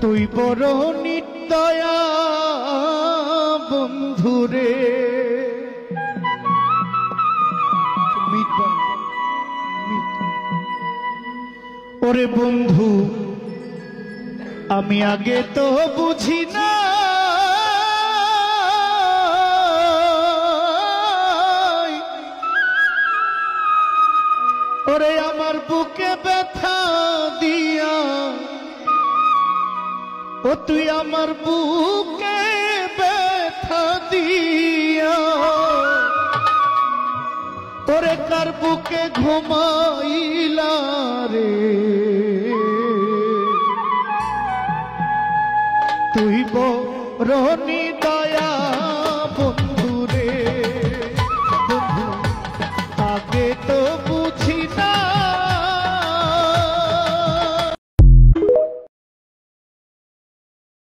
তুই বড় নিত্যয়া বন্ধুরে। ওরে বন্ধু আমি আগে তো বুঝি না, ওরে আমার বুকে ব্যথা দিয়া, ও তুই আমার বুকে ব্যথা দিয়া, ওরে কার বুকে ঘুমাইলা রে। তুই বড়